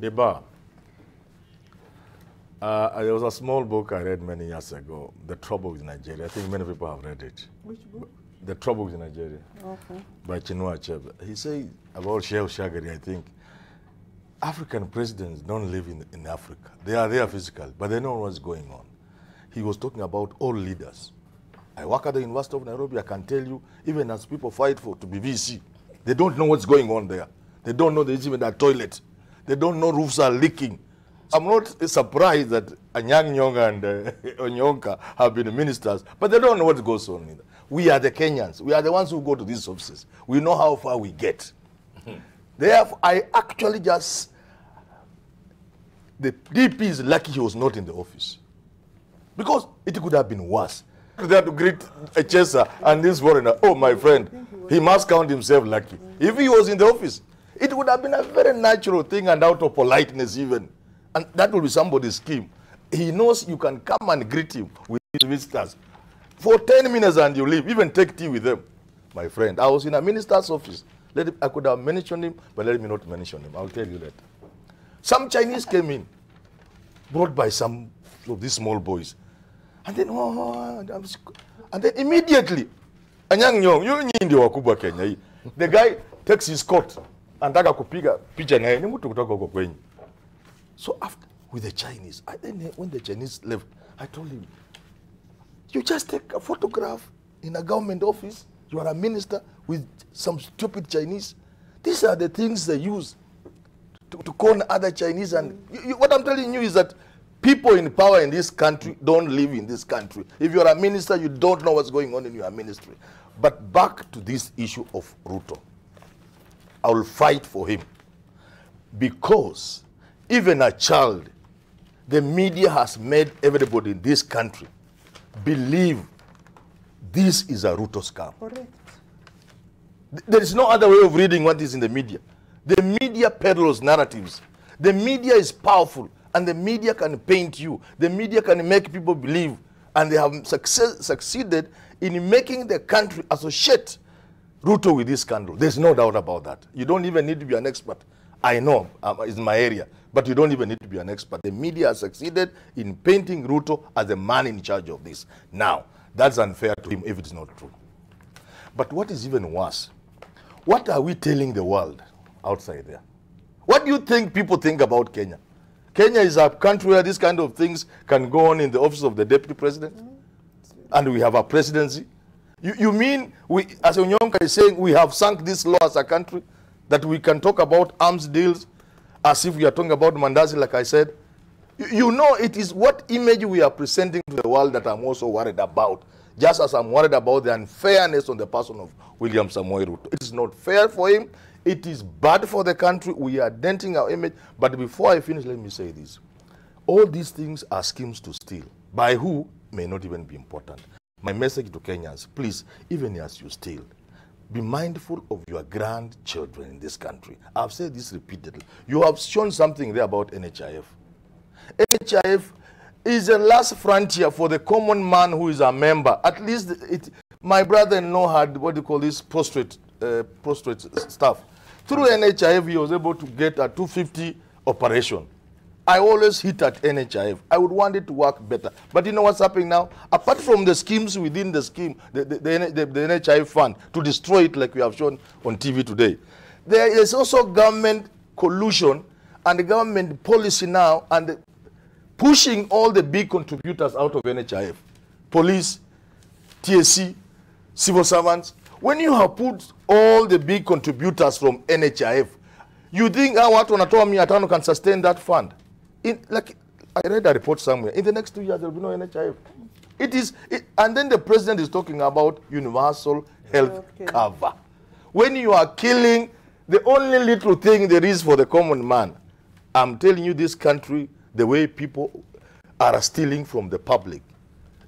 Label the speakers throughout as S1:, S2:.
S1: Deba, there was a small book I read many years ago, The Trouble with Nigeria. I think many people have read it.
S2: Which book?
S1: The Trouble with Nigeria.
S2: Okay.
S1: By Chinua Achebe. He said about Shehu Shagari, I think, African presidents don't live in Africa. They are there physically, but they know what's going on. He was talking about all leaders. I work at the University of Nairobi, I can tell you, even as people fight to be VC, they don't know what's going on there. They don't know there's even a toilet. They don't know roofs are leaking. I'm not surprised that Anyang Nyong'o and Onyonka have been ministers, but they don't know what goes on either. We are the Kenyans. We are the ones who go to these offices. We know how far we get. Therefore, I actually just, the DP is lucky he was not in the office. Because it could have been worse. They had to greet Echesa and this foreigner. Oh, my friend, he must count himself lucky. If he was in the office, it would have been a very natural thing and out of politeness even. And that will be somebody's scheme. He knows you can come and greet him with his visitors for 10 minutes and you leave, even take tea with them. My friend, I was in a minister's office. I could have mentioned him, but let me not mention him. I'll tell you that. Some Chinese came in, brought by some of these small boys. And then, and then immediately, Anyang Nyong'o, you ndio wakubwa Kenya. The guy takes his coat and taka kupiga picha na yeye ni mtu kutoka huko kwenye. So after with the Chinese, then when the Chinese left, I told him, you just take a photograph in a government office. You are a minister with some stupid Chinese. These are the things they use to con other Chinese. And what I'm telling you is that people in power in this country don't live in this country. If you're a minister, you don't know what's going on in your ministry. But back to this issue of Ruto. I will fight for him. Because even a child, the media has made everybody in this country believe this is a Ruto scam.
S2: Correct.
S1: There is no other way of reading what is in the media. The media peddles narratives. The media is powerful, and the media can paint you. The media can make people believe, and they have succeeded in making the country associate Ruto with this scandal. There's no doubt about that. You don't even need to be an expert. I know, it's my area, but you don't even need to be an expert. The media has succeeded in painting Ruto as the man in charge of this. Now, that's unfair to him if it's not true. But what is even worse, what are we telling the world outside there? What do you think people think about Kenya? Kenya is a country where these kind of things can go on in the office of the deputy president? And we have a presidency? You mean, as Onyonka is saying, we have sunk this law as a country, that we can talk about arms deals as if we are talking about Mandazi, like I said? You know, it is what image we are presenting to the world that I'm also worried about. Just as I'm worried about the unfairness on the person of William Samoei Ruto. It is not fair for him. It is bad for the country. We are denting our image. But before I finish, let me say this. All these things are schemes to steal. By who may not even be important. My message to Kenyans, please, even as you steal, be mindful of your grandchildren in this country. I've said this repeatedly. You have shown something there about NHIF. NHIF is the last frontier for the common man who is a member. At least my brother-in-law had what do you call this prostrate stuff. Through NHIF, he was able to get a 250 operation. I always hit at NHIF. I would want it to work better. But you know what's happening now? Apart from the schemes within the scheme, the NHIF fund, to destroy it like we have shown on TV today, there is also government collusion and the government policy now and pushing all the big contributors out of NHIF. Police, TSC, civil servants. When you have put all the big contributors from NHIF, you think what wanatoa mia tano can sustain that fund? Like I read a report somewhere, in the next 2 years there will be no NHIF. And then the president is talking about universal health cover. When you are killing the only little thing there is for the common man, I'm telling you, this country, the way people are stealing from the public,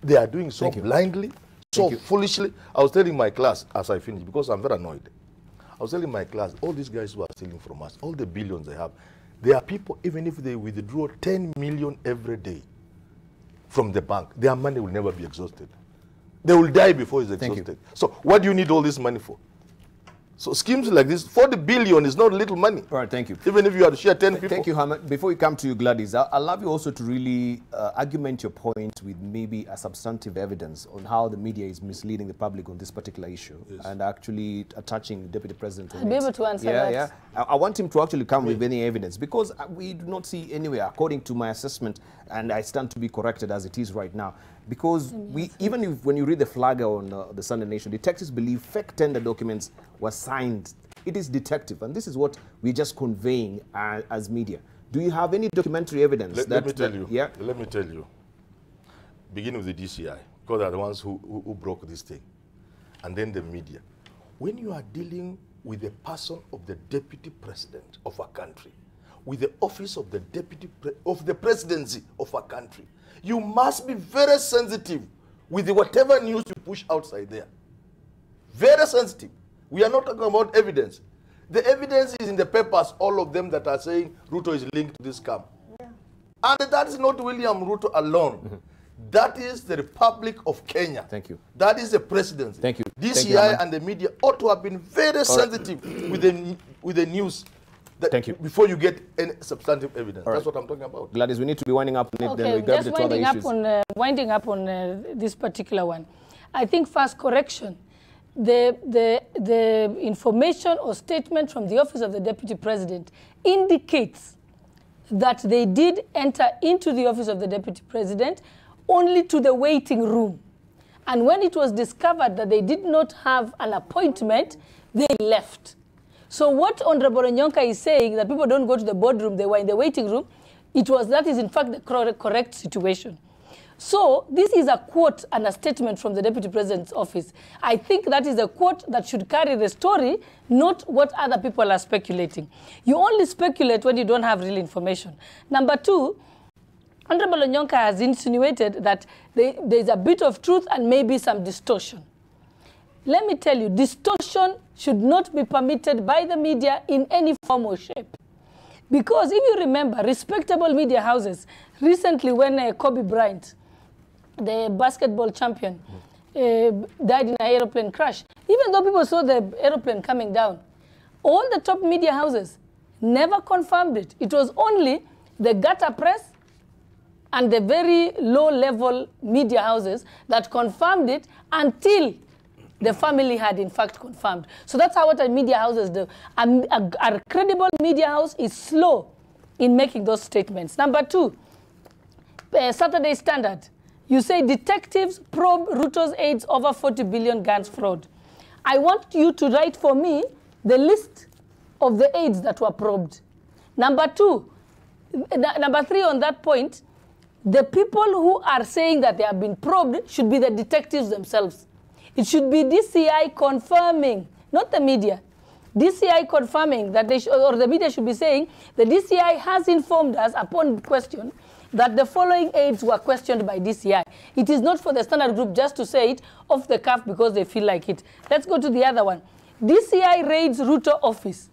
S1: they are doing so blindly, so foolishly. I was telling my class as I finished, because I'm very annoyed. I was telling my class, all these guys who are stealing from us, all the billions they have, there are people, even if they withdraw 10 million every day from the bank, their money will never be exhausted. They will die before it's exhausted. So what do you need all this money for? So schemes like this, 40 billion is not little money.
S2: All right, thank you.
S1: Even if you had to share 10 people.
S2: Thank you, Hamad. Before we come to you, Gladys, I'll love you also to really argument your point with maybe a substantive evidence on how the media is misleading the public on this particular issue, yes, and actually attaching the Deputy President on
S3: I'll be able to answer that.
S2: Yeah. I want him to actually come with any evidence, because we do not see anywhere, according to my assessment, and I stand to be corrected as it is right now, because even if, when you read the flagger on the Sunday Nation, detectives believe fake tender documents were signed. It is detective, and this is what we're just conveying as media. Do you have any documentary evidence?
S1: Let me tell you. Yeah. Let me tell you. Begin with the DCI, because they're the ones who broke this thing, and then the media. When you are dealing with the person of the Deputy President of a country, with the office of the of the presidency of a country, you must be very sensitive with whatever news you push outside there. Very sensitive. We are not talking about evidence. The evidence is in the papers, all of them that are saying Ruto is linked to this scam. Yeah. And that is not William Ruto alone. Mm-hmm. That is the Republic of Kenya.
S2: Thank you.
S1: That is the presidency.
S2: Thank you.
S1: DCI and the media ought to have been very sensitive with the news.
S2: Thank you.
S1: Before you get any substantive evidence. That's what I'm talking about.
S2: Gladys, we need to be winding up on it. Then we grab the other issues.
S3: Winding up on this particular one. I think first correction. The information or statement from the Office of the Deputy President indicates that they did enter into the Office of the Deputy President only to the waiting room. And when it was discovered that they did not have an appointment, they left. So what Honorable Onyonka is saying, that people don't go to the boardroom, they were in the waiting room, that is in fact the correct situation. So this is a quote and a statement from the Deputy President's office. I think that is a quote that should carry the story, not what other people are speculating. You only speculate when you don't have real information. Number two, Honorable Onyonka has insinuated that there is a bit of truth and maybe some distortion. Let me tell you, distortion should not be permitted by the media in any form or shape. Because if you remember, respectable media houses, recently when Kobe Bryant, the basketball champion, died in an aeroplane crash, even though people saw the aeroplane coming down, all the top media houses never confirmed it. It was only the gutter press and the very low-level media houses that confirmed it until the family had in fact confirmed. So that's how what media houses do. A credible media house is slow in making those statements. Number two, Saturday Standard. You say detectives probe Ruto's aides over 40 billion guns fraud. I want you to write for me the list of the aides that were probed. Number three on that point, the people who are saying that they have been probed should be the detectives themselves. It should be DCI confirming, not the media. DCI confirming that or the media should be saying the DCI has informed us upon question that the following aides were questioned by DCI. It is not for the Standard Group just to say it off the cuff because they feel like it. Let's go to the other one. DCI raids Ruto office.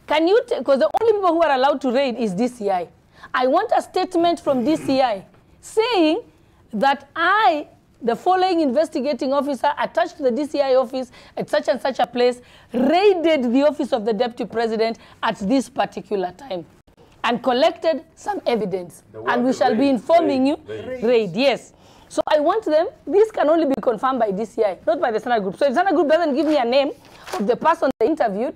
S3: Can you, because the only people who are allowed to raid is DCI. I want a statement from DCI saying that the following investigating officer attached to the DCI office at such and such a place raided the office of the Deputy President at this particular time and collected some evidence. And we shall be informing you. Raid, yes. So I want them, this can only be confirmed by DCI, not by the Standard Group. So if the Standard Group doesn't give me a name of the person they interviewed,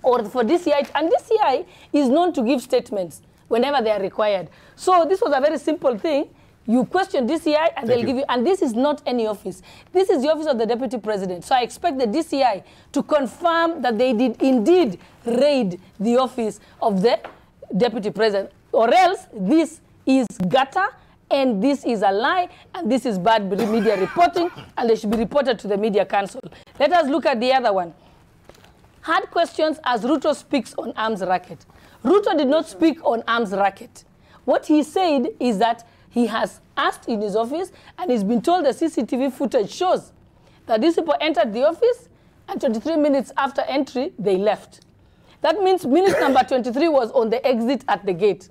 S3: or for DCI, and DCI is known to give statements whenever they are required. So this was a very simple thing. You question DCI and they'll give you, and this is not any office. This is the office of the Deputy President. So I expect the DCI to confirm that they did indeed raid the office of the Deputy President, or else this is gutter and this is a lie and this is bad media reporting and they should be reported to the Media Council. Let us look at the other one. Hard questions as Ruto speaks on arms racket. Ruto did not speak on arms racket. What he said is that he has asked in his office and he's been told the CCTV footage shows that these people entered the office and 23 minutes after entry, they left. That means minute number 23 was on the exit at the gate.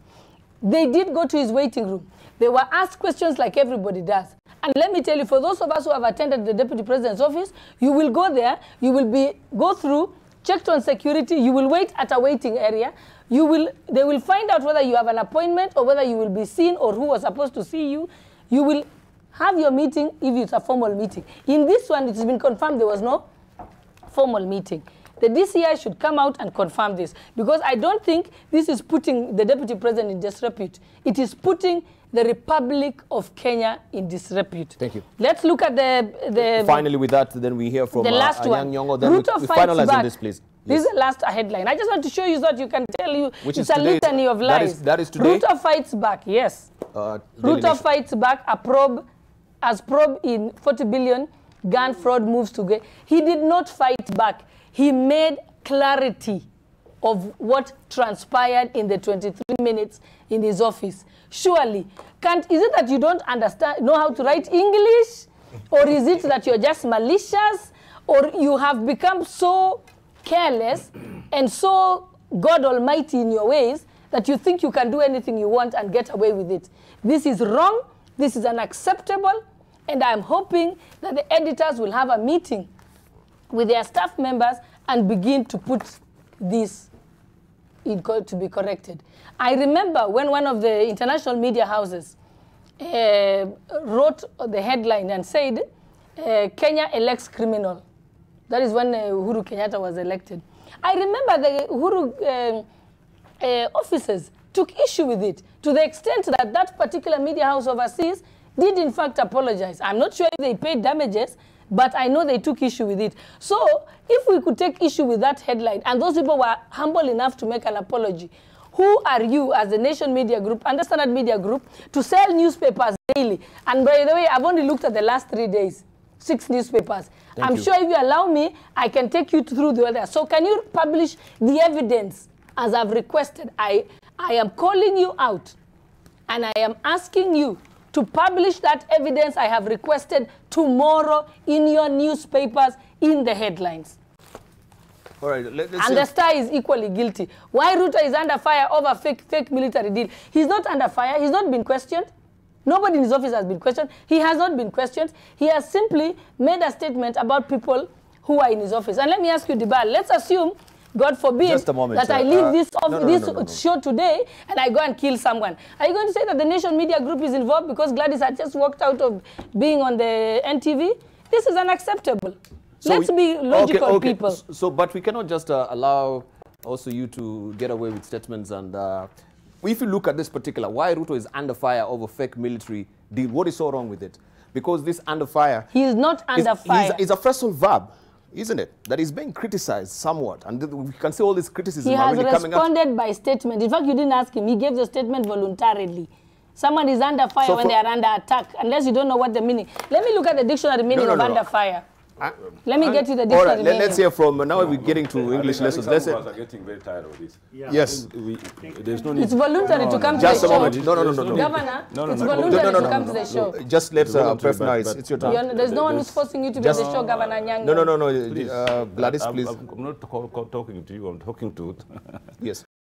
S3: They did go to his waiting room. They were asked questions like everybody does. And let me tell you, for those of us who have attended the Deputy President's office, you will go there, you will go through, checked on security, you will wait at a waiting area. They will find out whether you have an appointment or whether you will be seen or who was supposed to see you. You will have your meeting if it's a formal meeting. In this one, it has been confirmed there was no formal meeting. The DCI should come out and confirm this, because I don't think this is putting the Deputy President in disrepute. It is putting the Republic of Kenya in disrepute.
S2: Thank you.
S3: Let's look at the
S2: Finally, with that, then we hear from
S3: the last one.
S2: Nyong'o. Then
S3: Ruto
S2: we
S3: fights
S2: finalize
S3: back.
S2: on this, please.
S3: This
S2: Yes.
S3: is the last headline. I just want to show you so that you can tell you
S2: Which
S3: it's
S2: is
S3: a
S2: today.
S3: litany of lies.
S2: That is today?
S3: Ruto fights back, yes.
S2: Daily
S3: Ruto
S2: Nation.
S3: fights back as probe in 40 billion gun fraud moves to get. He did not fight back. He made clarity of what transpired in the 23 minutes in his office. Surely, is it that you don't know how to write English? Or is it that you're just malicious? Or you have become so careless and so God Almighty in your ways that you think you can do anything you want and get away with it? This is wrong. This is unacceptable. And I'm hoping that the editors will have a meeting with their staff members and begin to put this to be corrected. I remember when one of the international media houses wrote the headline and said, Kenya elects criminal. That is when Uhuru Kenyatta was elected. I remember the Uhuru officers took issue with it to the extent that that particular media house overseas did in fact apologize. I'm not sure if they paid damages, but I know they took issue with it. So if we could take issue with that headline, and those people were humble enough to make an apology, who are you as the Nation Media Group, Standard Media Group, to sell newspapers daily? And by the way, I've only looked at the last 3 days, 6 newspapers. I'm sure if you allow me, I can take you through the other. So can you publish the evidence as I've requested? I am calling you out, and I am asking you to publish that evidence I have requested tomorrow in your newspapers in the headlines.
S2: All right, let's
S3: and the Star is equally guilty. Why Ruto is under fire over fake military deal? He's not under fire. He's not been questioned. Nobody in his office has been questioned. He has not been questioned. He has simply made a statement about people who are in his office. And let me ask you, Dibal, let's assume, God forbid,
S2: Just a moment,
S3: that I leave this show today and I go and kill someone. Are you going to say that the Nation Media Group is involved because Gladys had just walked out of being on the NTV? This is unacceptable. So let's be logical people.
S2: So, but we cannot just allow also you to get away with statements. And if you look at this particular, why Ruto is under fire over fake military deal, what is so wrong with it? Because this under fire...
S3: He is not under fire.
S2: It's a phrasal verb, isn't it? That is being criticized somewhat. And we can see all this criticism
S3: he has
S2: already coming out.
S3: responded by statement. In fact, you didn't ask him. He gave the statement voluntarily. Someone is under fire so when they are under attack, unless you don't know what the meaning. Let me look at the dictionary meaning of under fire. Let me get you the dictionary.
S2: All right, let's hear from, now we're getting to English lessons.
S4: Let's say, are getting very tired of this.
S2: Yeah. Yes.
S4: There's no need.
S3: It's voluntary to come to the show.
S2: Just a moment. No.
S3: Governor, it's voluntary to come to the show.
S2: Just let's press now. It's your turn.
S3: There's no one who's forcing you to be on the show, Governor Nyang.
S2: No. Gladys, please.
S4: I'm not talking to you. I'm talking to...
S2: Yes.